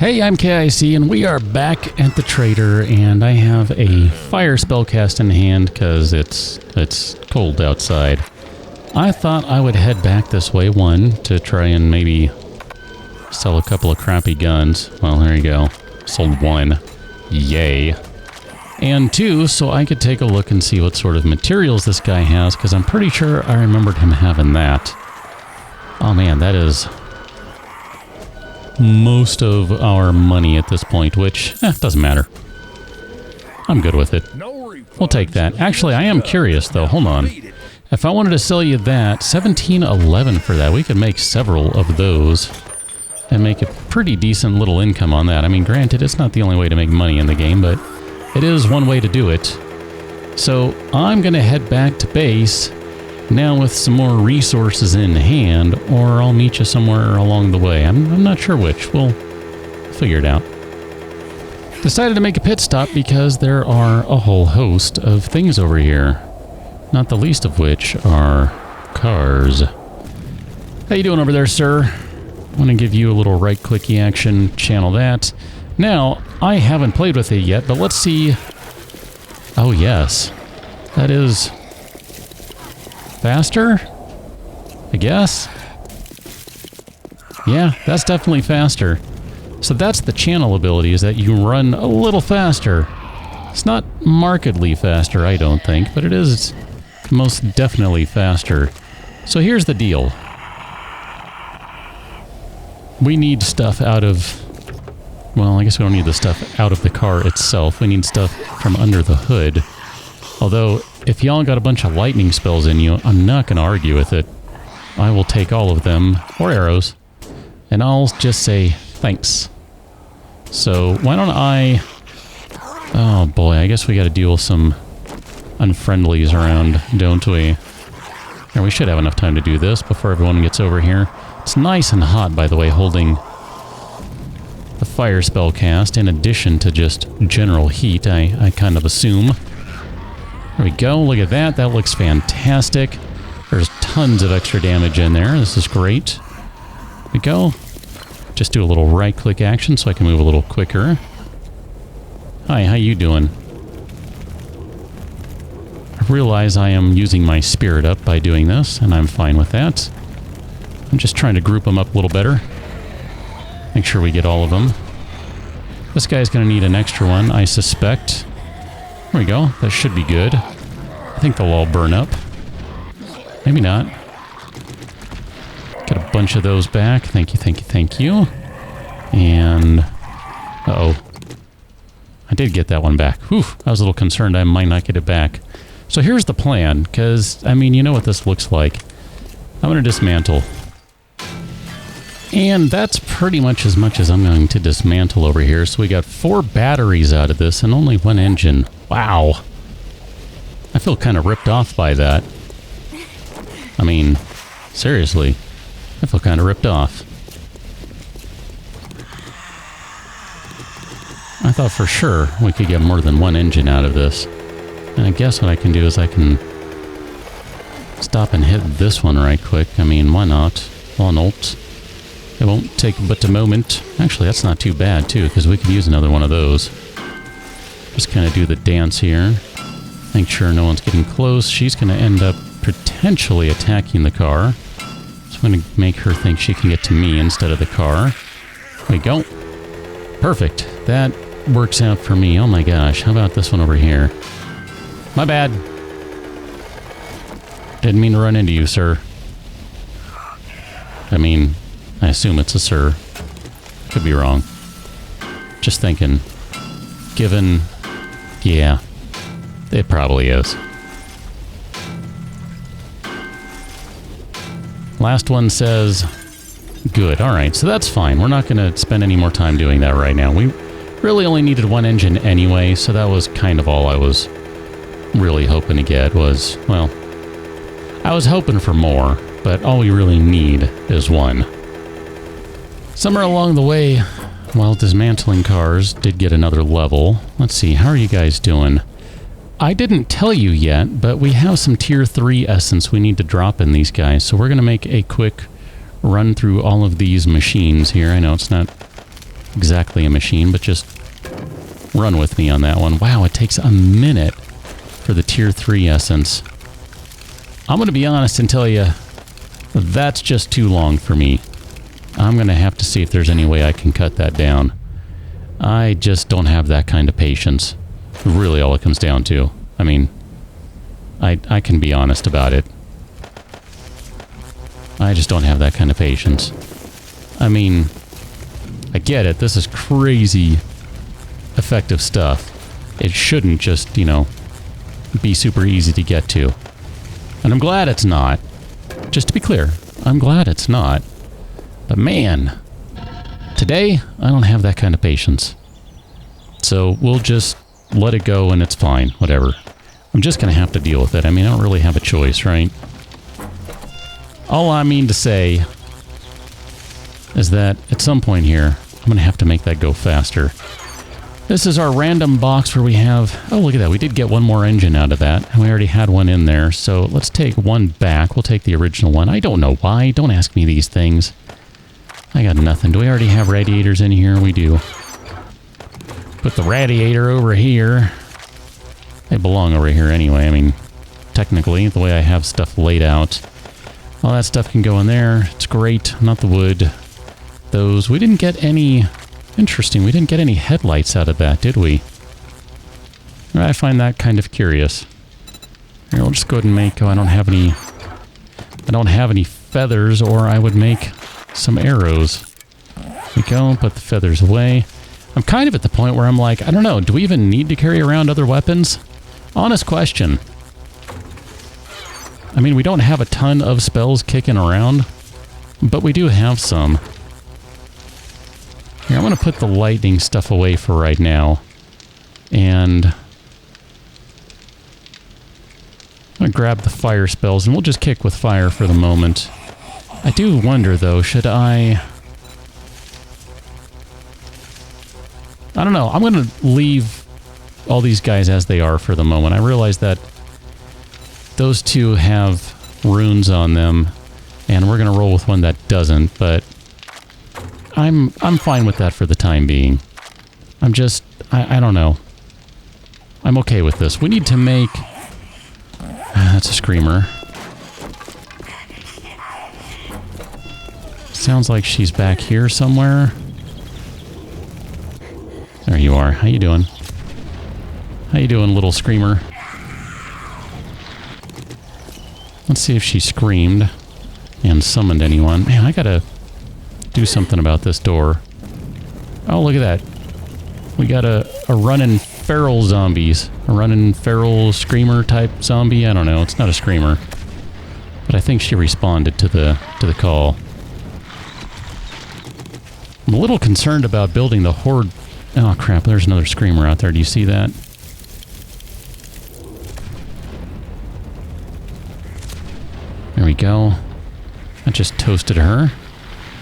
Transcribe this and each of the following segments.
Hey, I'm KIC, and we are back at the trader, and I have a fire spellcast in hand because it's cold outside. I thought I would head back this way, one, to try and maybe sell a couple of crappy guns. Well, there you go. Sold one. Yay. And two, so I could take a look and see what sort of materials this guy has, because I'm pretty sure I remembered him having that. Oh man, that is most of our money at this point, which, doesn't matter. I'm good with it. We'll take that. Actually, I am curious, though. Hold on. If I wanted to sell you that, 1711 for that, we could make several of those and make a pretty decent little income on that. I mean, granted, it's not the only way to make money in the game, but it is one way to do it. So I'm going to head back to base now with some more resources in hand, or I'll meet you somewhere along the way. I'm not sure which. We'll figure it out. Decided to make a pit stop because there are a whole host of things over here. Not the least of which are cars. How you doing over there, sir? I want to give you a little right-clicky action. Channel that. Now, I haven't played with it yet, but let's see. Oh, yes. That is faster, I guess. Yeah, that's definitely faster. So that's the channel ability, is that you run a little faster. It's not markedly faster, I don't think, but it is most definitely faster. So here's the deal. We need stuff out of... Well, I guess we don't need the stuff out of the car itself. We need stuff from under the hood. Although, if y'all got a bunch of lightning spells in you, I'm not going to argue with it. I will take all of them, or arrows, and I'll just say thanks. So, why don't I... Oh boy, I guess we got to deal with some unfriendlies around, don't we? Here, we should have enough time to do this before everyone gets over here. It's nice and hot, by the way, holding the fire spell cast, in addition to just general heat, I kind of assume. There we go, look at that, that looks fantastic. There's tons of extra damage in there, this is great. There we go. Just do a little right-click action so I can move a little quicker. Hi, how you doing? I realize I am using my spirit up by doing this, and I'm fine with that. I'm just trying to group them up a little better. Make sure we get all of them. This guy's going to need an extra one, I suspect. There we go. That should be good. I think they'll all burn up. Maybe not. Get a bunch of those back. Thank you, thank you, thank you. And... Uh-oh. I did get that one back. Whew, I was a little concerned I might not get it back. So here's the plan, because, I mean, you know what this looks like. I'm going to dismantle. And that's pretty much as I'm going to dismantle over here. So we got 4 batteries out of this and only 1 engine. Wow. I feel kind of ripped off by that. I mean, seriously. I feel kind of ripped off. I thought for sure we could get more than 1 engine out of this. And I guess what I can do is I can stop and hit this one right quick. I mean, why not? Why not? It won't take but a moment. Actually, that's not too bad, too, because we could use another one of those. Just kind of do the dance here. Make sure no one's getting close. She's going to end up potentially attacking the car. So I'm going to make her think she can get to me instead of the car. There we go. Perfect. That works out for me. Oh my gosh. How about this one over here? My bad. Didn't mean to run into you, sir. I mean... I assume it's a sir. Could be wrong. Just thinking. Given... Yeah. It probably is. Last one says... Good. Alright, so that's fine. We're not going to spend any more time doing that right now. We really only needed 1 engine anyway, so that was kind of all I was really hoping to get was... Well... I was hoping for more, but all we really need is 1. Somewhere along the way, while dismantling cars, did get another level. Let's see, how are you guys doing? I didn't tell you yet, but we have some tier 3 essence we need to drop in these guys, so we're going to make a quick run through all of these machines here. I know it's not exactly a machine, but just run with me on that one. Wow, it takes a minute for the tier 3 essence. I'm going to be honest and tell you, that's just too long for me. I'm going to have to see if there's any way I can cut that down. I just don't have that kind of patience. Really all it comes down to. I mean, I can be honest about it. I just don't have that kind of patience. I mean, I get it. This is crazy effective stuff. It shouldn't just, you know, be super easy to get to. And I'm glad it's not. Just to be clear, I'm glad it's not. But man, today, I don't have that kind of patience. So we'll just let it go and it's fine. Whatever. I'm just going to have to deal with it. I mean, I don't really have a choice, right? All I mean to say is that at some point here, I'm going to have to make that go faster. This is our random box where we have... Oh, look at that. We did get one more engine out of that. And we already had one in there. So let's take one back. We'll take the original one. I don't know why. Don't ask me these things. I got nothing. Do we already have radiators in here? We do. Put the radiator over here. They belong over here anyway. I mean, technically, the way I have stuff laid out. All that stuff can go in there. It's great. Not the wood. Those. We didn't get any... Interesting. We didn't get any headlights out of that, did we? I find that kind of curious. Here, we'll just go ahead and make... Oh, I don't have any... I don't have any feathers, or I would make some arrows. There we go. Put the feathers away. I'm kind of at the point where I'm like, I don't know. Do we even need to carry around other weapons? Honest question. I mean, we don't have a ton of spells kicking around, but we do have some. Here, I'm going to put the lightning stuff away for right now. And I'm going to grab the fire spells, and we'll just kick with fire for the moment. I do wonder, though, should I don't know. I'm going to leave all these guys as they are for the moment. I realize that those two have runes on them, and we're going to roll with one that doesn't, but I'm fine with that for the time being. I'm just, I don't know. I'm okay with this. We need to make... that's a screamer. Sounds like she's back here somewhere. There you are. How you doing? How you doing, little screamer? Let's see if she screamed and summoned anyone. Man, I gotta do something about this door. Oh, look at that. We got a running feral zombies. A running feral screamer type zombie. I don't know. It's not a screamer. But I think she responded to the call. I'm a little concerned about building the horde. Oh crap, there's another screamer out there. Do you see that? There we go. I just toasted her.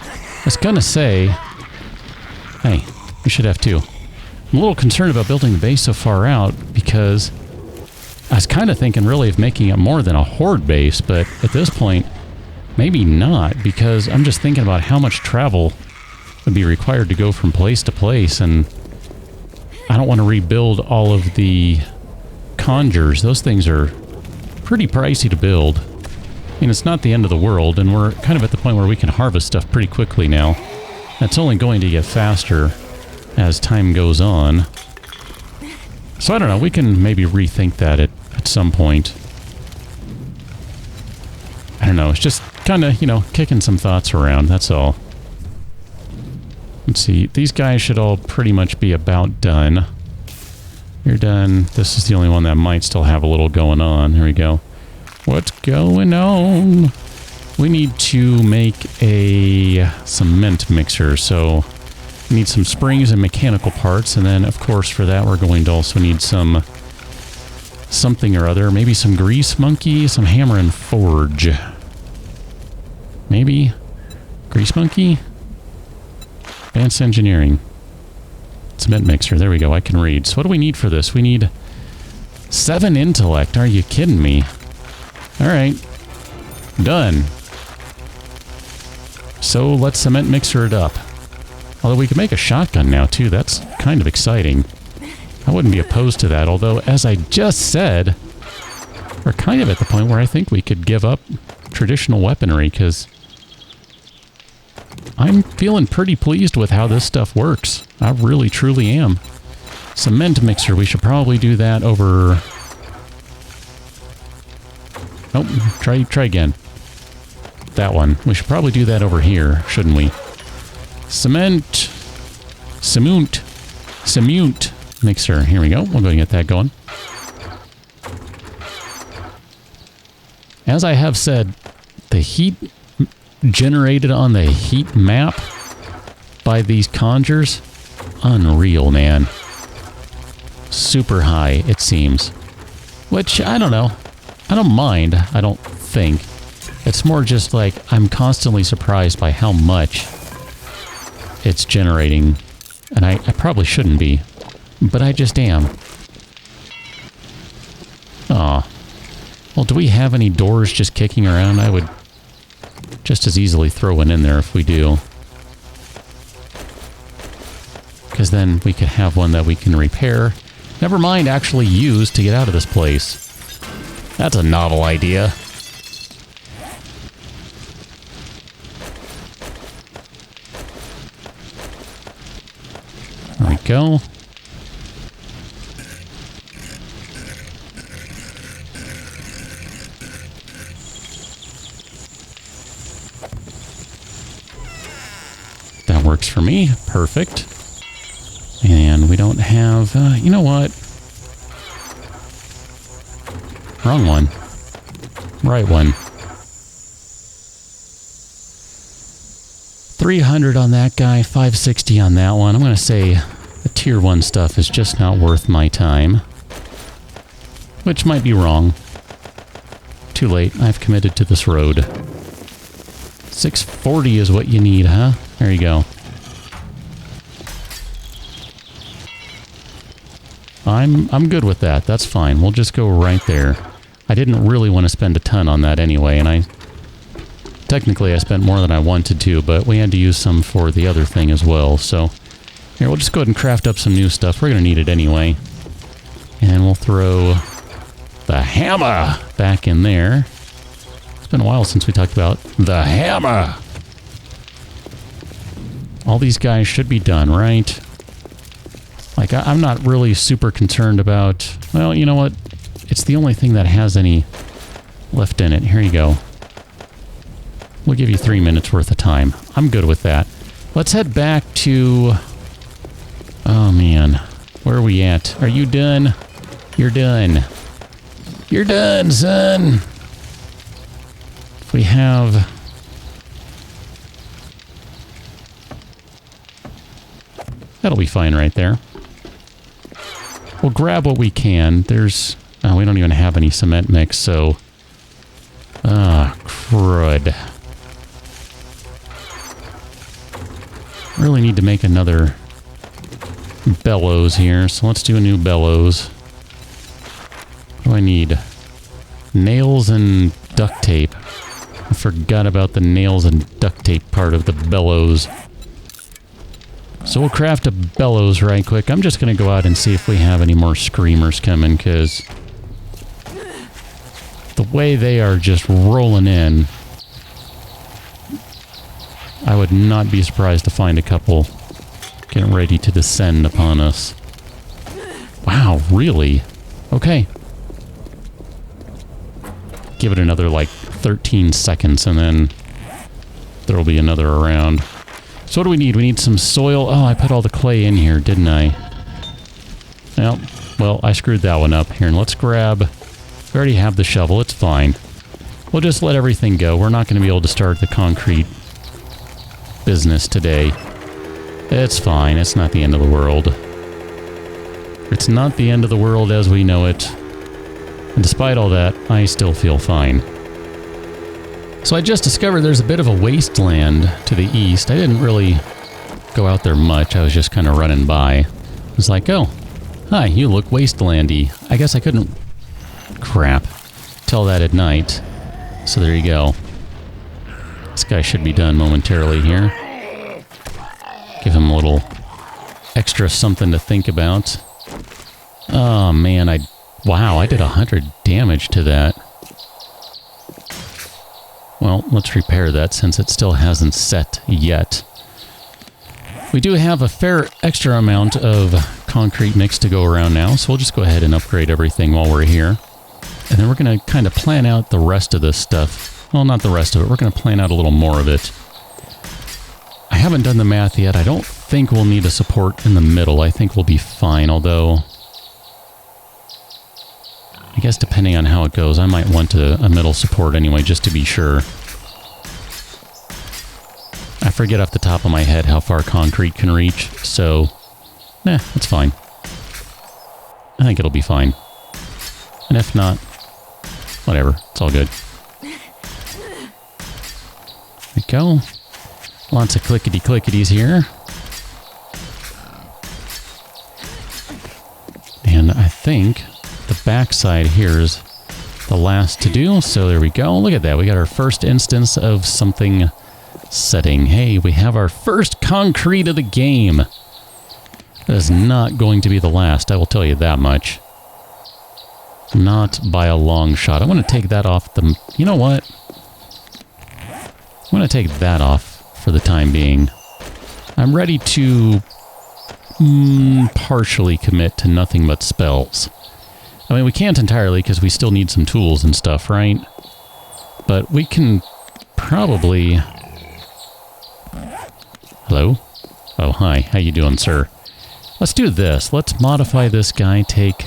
I was gonna say... Hey, we should have two. I'm a little concerned about building the base so far out because I was kind of thinking really of making it more than a horde base, but at this point, maybe not, because I'm just thinking about how much travel would be required to go from place to place, and I don't want to rebuild all of the conjures. Those things are pretty pricey to build. I mean, it's not the end of the world, and we're kind of at the point where we can harvest stuff pretty quickly now. That's only going to get faster as time goes on. So I don't know, we can maybe rethink that at some point. I don't know, it's just kind of, you know, kicking some thoughts around, that's all. Let's see, these guys should all pretty much be about done. You're done. This is the only one that might still have a little going on. Here we go. What's going on? We need to make a cement mixer, so we need some springs and mechanical parts, and then, of course, for that we're going to also need some something or other. Maybe some grease monkey, some hammer and forge. Maybe? Grease monkey? Advanced engineering. Cement mixer. There we go. I can read. So what do we need for this? We need 7 intellect. Are you kidding me? Alright. Done. So let's cement mixer it up. Although we can make a shotgun now, too. That's kind of exciting. I wouldn't be opposed to that, although, as I just said, we're kind of at the point where I think we could give up traditional weaponry, because I'm feeling pretty pleased with how this stuff works. I really, truly am. Cement mixer, we should probably do that over... Oh, try again. That one. We should probably do that over here, shouldn't we? Cement mixer. Here we go. We'll go and get that going. As I have said, the heat generated on the heat map by these conjures, unreal, man. Super high, it seems. Which, I don't know. I don't mind, I don't think. It's more just like I'm constantly surprised by how much it's generating. And I probably shouldn't be, but I just am. Aw. Well, do we have any doors just kicking around? I would just as easily throw one in there if we do. Because then we could have one that we can repair. Never mind actually use to get out of this place. That's a novel idea. There we go. That works for me. Perfect. And we don't have... you know what? Wrong one. Right one. 300 on that guy, 560 on that one. I'm going to say the tier 1 stuff is just not worth my time. Which might be wrong. Too late. I've committed to this road. 640 is what you need, huh? There you go. I'm good with that. That's fine. We'll just go right there. I didn't really want to spend a ton on that anyway, and technically I spent more than I wanted to, but we had to use some for the other thing as well, so here, we'll just go ahead and craft up some new stuff. We're going to need it anyway. And we'll throw the hammer back in there. It's been a while since we talked about the hammer. All these guys should be done, right? Like, I'm not really super concerned about... Well, you know what? It's the only thing that has any left in it. Here you go. We'll give you 3 minutes worth of time. I'm good with that. Let's head back to... Oh, man. Where are we at? Are you done? You're done. You're done, son! If we have... That'll be fine right there. We'll grab what we can. There's... Oh, we don't even have any cement mix, so... Ah, crud. Really need to make another bellows here, so let's do a new bellows. What do I need? Nails and duct tape. I forgot about the nails and duct tape part of the bellows. So we'll craft a bellows right quick. I'm just going to go out and see if we have any more screamers coming, because the way they are just rolling in, I would not be surprised to find a couple getting ready to descend upon us. Wow, really? Okay. Give it another, like, 13 seconds, and then there'll be another around. So what do we need? We need some soil. Oh, I put all the clay in here, didn't I? Well, I screwed that one up. Here, and let's grab... We already have the shovel. It's fine. We'll just let everything go. We're not going to be able to start the concrete business today. It's fine. It's not the end of the world. It's not the end of the world as we know it. And despite all that, I still feel fine. So I just discovered there's a bit of a wasteland to the east. I didn't really go out there much. I was just kind of running by. I was like, oh, hi, you look wastelandy. I guess I couldn't... Crap. Tell that at night. So there you go. This guy should be done momentarily here. Give him a little extra something to think about. Oh man, wow, I did 100 damage to that. Well, let's repair that since it still hasn't set yet. We do have a fair extra amount of concrete mix to go around now, so we'll just go ahead and upgrade everything while we're here. And then we're going to kind of plan out the rest of this stuff. Well, not the rest of it. We're going to plan out a little more of it. I haven't done the math yet. I don't think we'll need a support in the middle. I think we'll be fine, although I guess depending on how it goes, I might want a middle support anyway, just to be sure. I forget off the top of my head how far concrete can reach, so nah, it's fine. I think it'll be fine. And if not, whatever, it's all good. There we go. Lots of clickety-clickities here. And I think the backside here is the last to do, so there we go. Look at that, we got our first instance of something setting. Hey, we have our first concrete of the game. That is not going to be the last, I will tell you that much. Not by a long shot. I'm going to take that off the... You know what? I'm going to take that off for the time being. I'm ready to partially commit to nothing but spells. I mean, we can't entirely because we still need some tools and stuff, right? But we can probably... Hello? Oh, hi. How you doing, sir? Let's do this. Let's modify this guy, take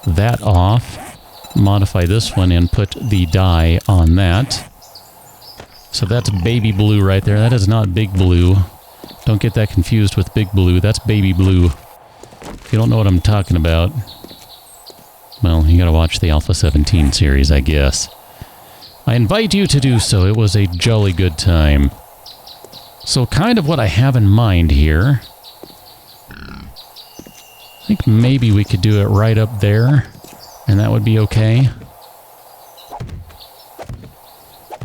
that off, modify this one, and put the dye on that. So that's baby blue right there. That is not big blue. Don't get that confused with big blue. That's baby blue. If you don't know what I'm talking about, well, you gotta watch the Alpha 17 series, I guess. I invite you to do so. It was a jolly good time. So kind of what I have in mind here, I think maybe we could do it right up there, and that would be okay.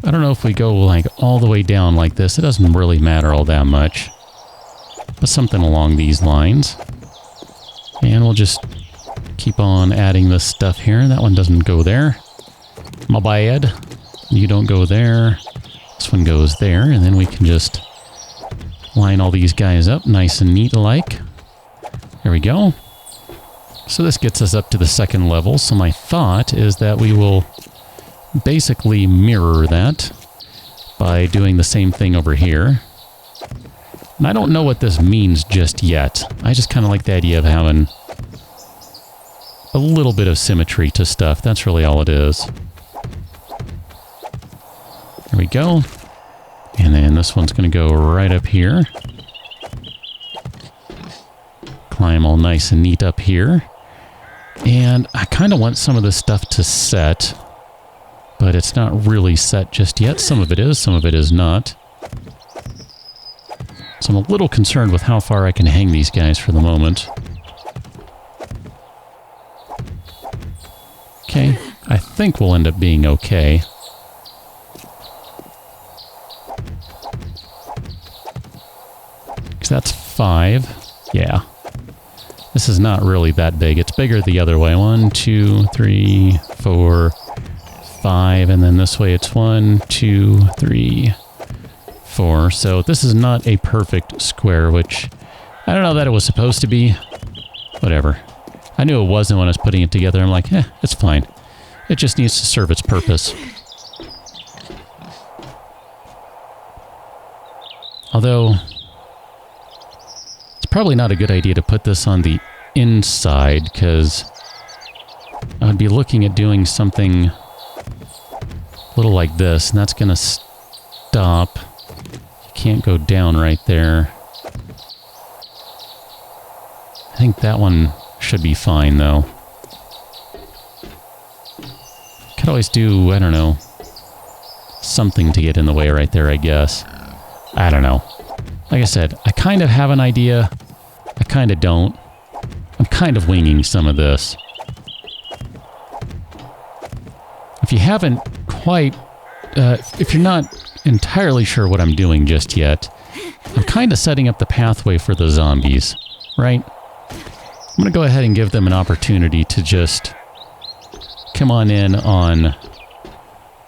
I don't know if we go like all the way down like this. It doesn't really matter all that much. But something along these lines. And we'll just keep on adding this stuff here. That one doesn't go there. My bad. You don't go there. This one goes there, and then we can just line all these guys up nice and neat alike. There we go. So this gets us up to the second level. So my thought is that we will basically mirror that by doing the same thing over here. And I don't know what this means just yet. I just kind of like the idea of having a little bit of symmetry to stuff. That's really all it is. There we go. And then this one's going to go right up here. Climb all nice and neat up here. And I kind of want some of this stuff to set, but it's not really set just yet. Some of it is not. So I'm a little concerned with how far I can hang these guys for the moment. Okay, I think we'll end up being okay. Because that's 5. Yeah. This is not really that big. It's bigger the other way. 1, 2, 3, 4, 5. And then this way it's 1, 2, 3, 4. So this is not a perfect square, which I don't know that it was supposed to be. Whatever. I knew it wasn't when I was putting it together. I'm like, it's fine. It just needs to serve its purpose. Although, it's probably not a good idea to put this on the inside, because I would be looking at doing something a little like this, and that's going to stop. You can't go down right there. I think that one should be fine, though. Could always do, I don't know, something to get in the way right there, I guess. I don't know. Like I said, I kind of have an idea. I kind of don't. I'm kind of winging some of this. If you haven't quite... if you're not entirely sure what I'm doing just yet, I'm kind of setting up the pathway for the zombies, right? I'm going to go ahead and give them an opportunity to just come on in on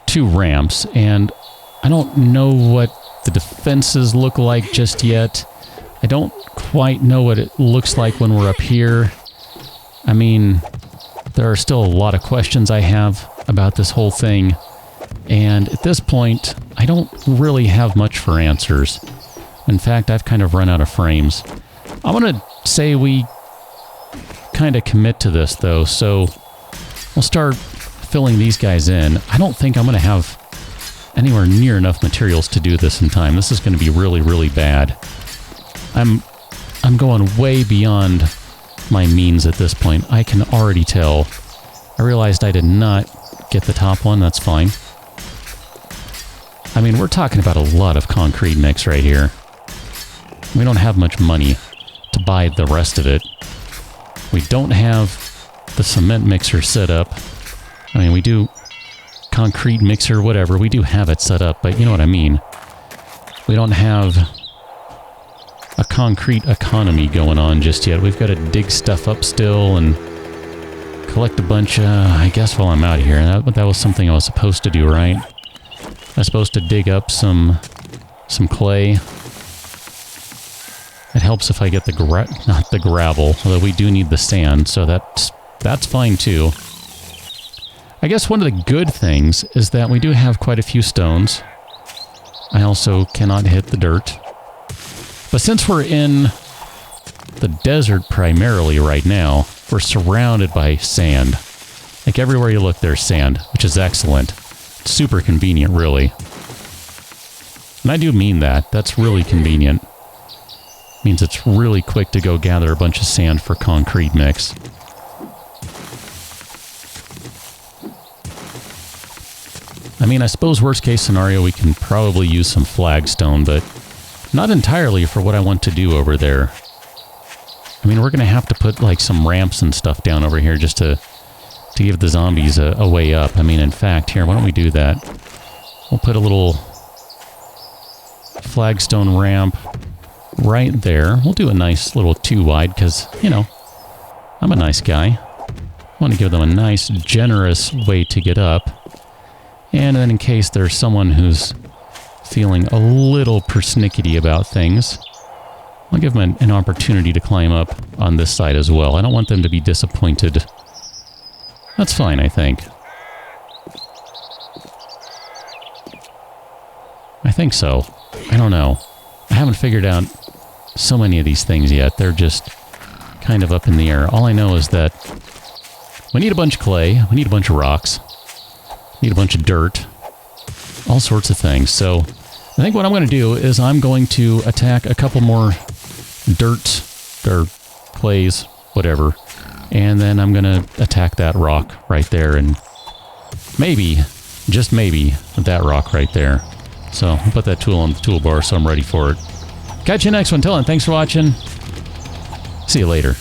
2 ramps, and I don't know what the defenses look like just yet. I don't quite know what it looks like when we're up here. I mean, there are still a lot of questions I have about this whole thing, and at this point, I don't really have much for answers. In fact, I've kind of run out of frames. I'm going to say we kind of commit to this, though, so we'll start filling these guys in. I don't think I'm going to have anywhere near enough materials to do this in time. This is going to be really, really bad. I'm going way beyond my means at this point. I can already tell. I realized I did not get the top one. That's fine. I mean, we're talking about a lot of concrete mix right here. We don't have much money to buy the rest of it. We don't have the cement mixer set up. I mean, we do concrete mixer, whatever. We do have it set up, but you know what I mean. We don't have a concrete economy going on just yet. We've got to dig stuff up still and collect a bunch, I guess, while I'm out here. That was something I was supposed to do, right? I was supposed to dig up some clay. It helps if I get not the gravel, although we do need the sand, so that's fine too. I guess one of the good things is that we do have quite a few stones. I also cannot hit the dirt. But since we're in the desert primarily right now, we're surrounded by sand. Like everywhere you look, there's sand, which is excellent. It's super convenient, really. And I do mean that. That's really convenient. Means it's really quick to go gather a bunch of sand for concrete mix. I mean, I suppose worst case scenario, we can probably use some flagstone, but not entirely for what I want to do over there. I mean, we're going to have to put like some ramps and stuff down over here just to give the zombies a way up. I mean, in fact, here, why don't we do that? We'll put a little flagstone ramp right there. We'll do a nice little 2 wide because, you know, I'm a nice guy. I want to give them a nice, generous way to get up. And then in case there's someone who's feeling a little persnickety about things, I'll give them an opportunity to climb up on this side as well. I don't want them to be disappointed. That's fine, I think. I think so. I don't know. I haven't figured out so many of these things yet. They're just kind of up in the air. All I know is that we need a bunch of clay, we need a bunch of rocks, we need a bunch of dirt, all sorts of things. So I think what I'm going to do is I'm going to attack a couple more dirt or clays, whatever, and then I'm going to attack that rock right there, and maybe, just maybe, that rock right there. So I'll put that tool on the toolbar so I'm ready for it. Catch you next one. Till then, thanks for watching. See you later.